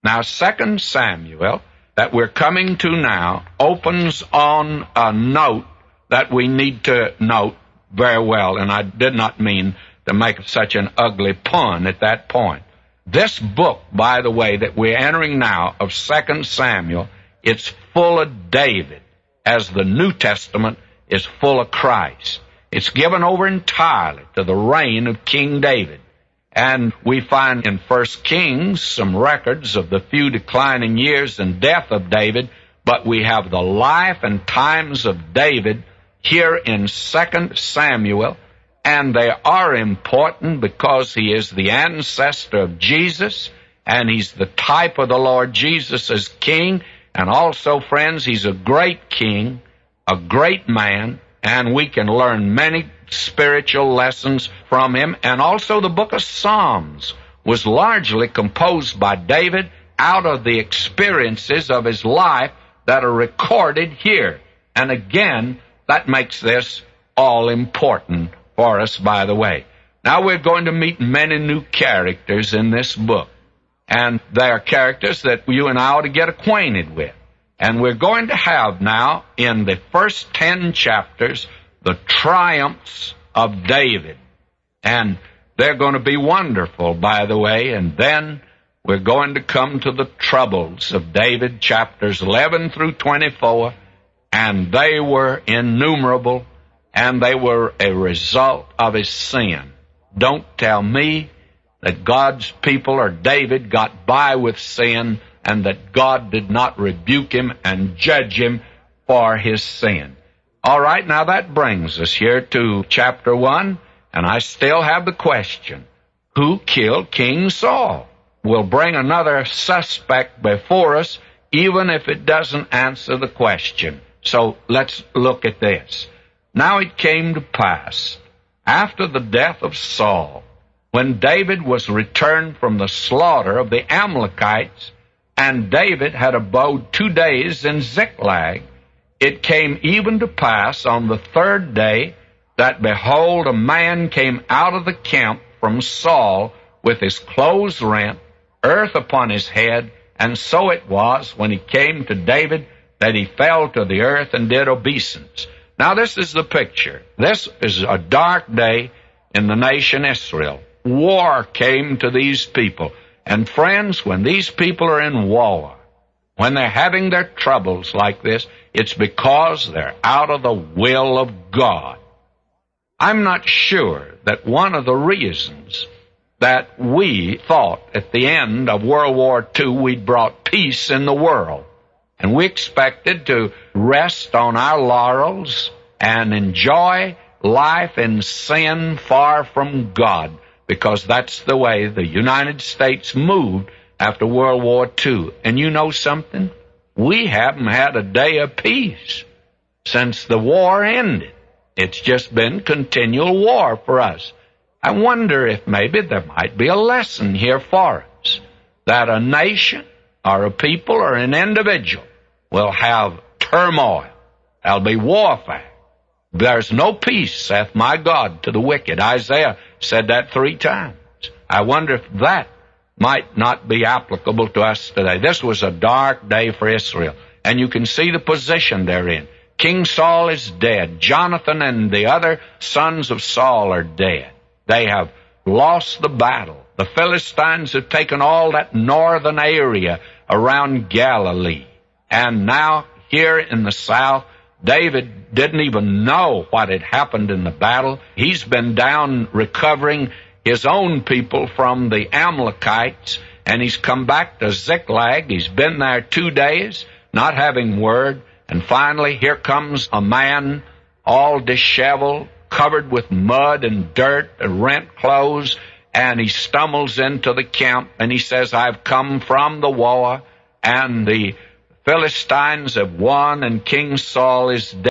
Now, 2 Samuel, that we're coming to now, opens on a note that we need to note very well, and I did not mean to make such an ugly pun at that point. This book, by the way, that we're entering now of 2 Samuel, it's full of David, as the New Testament is full of Christ. It's given over entirely to the reign of King David. And we find in 1 Kings some records of the few declining years and death of David, but we have the life and times of David here in 2 Samuel, and they are important because he is the ancestor of Jesus, and he's the type of the Lord Jesus as king, and also, friends, he's a great king, a great man, and we can learn many spiritual lessons from him. And also the book of Psalms was largely composed by David out of the experiences of his life that are recorded here. And again, that makes this all important for us, by the way. Now we're going to meet many new characters in this book. And they are characters that you and I ought to get acquainted with. And we're going to have now, in the first 10 chapters, the triumphs of David. And they're going to be wonderful, by the way. And then we're going to come to the troubles of David, chapters 11 through 24. And they were innumerable, and they were a result of his sin. Don't tell me that God's people or David got by with sin and that God did not rebuke him and judge him for his sin. All right, now that brings us here to chapter 1, and I still have the question, who killed King Saul? We'll bring another suspect before us, even if it doesn't answer the question. So let's look at this. Now it came to pass, after the death of Saul, when David was returned from the slaughter of the Amalekites, and David had abode 2 days in Ziklag, it came even to pass on the 3rd day that, behold, a man came out of the camp from Saul with his clothes rent, earth upon his head, and so it was, when he came to David, that he fell to the earth and did obeisance. Now this is the picture. This is a dark day in the nation Israel. War came to these people. And friends, when these people are in war, when they're having their troubles like this, it's because they're out of the will of God. I'm not sure that one of the reasons that we thought at the end of World War II we'd brought peace in the world, and we expected to rest on our laurels and enjoy life in sin far from God, because that's the way the United States moved after World War II. And you know something? We haven't had a day of peace since the war ended. It's just been continual war for us. I wonder if maybe there might be a lesson here for us, that a nation or a people or an individual will have turmoil. There'll be warfare. There's no peace, saith my God, to the wicked. Isaiah said that 3 times. I wonder if that might not be applicable to us today. This was a dark day for Israel, and you can see the position they're in. King Saul is dead. Jonathan and the other sons of Saul are dead. They have lost the battle. The Philistines have taken all that northern area around Galilee. And now, here in the south, David didn't even know what had happened in the battle. He's been down recovering his own people from the Amalekites, and he's come back to Ziklag. He's been there 2 days, not having word. And finally, here comes a man all disheveled, covered with mud and dirt and rent clothes, and he stumbles into the camp, and he says, I've come from the war, and the Philistines have won, and King Saul is dead.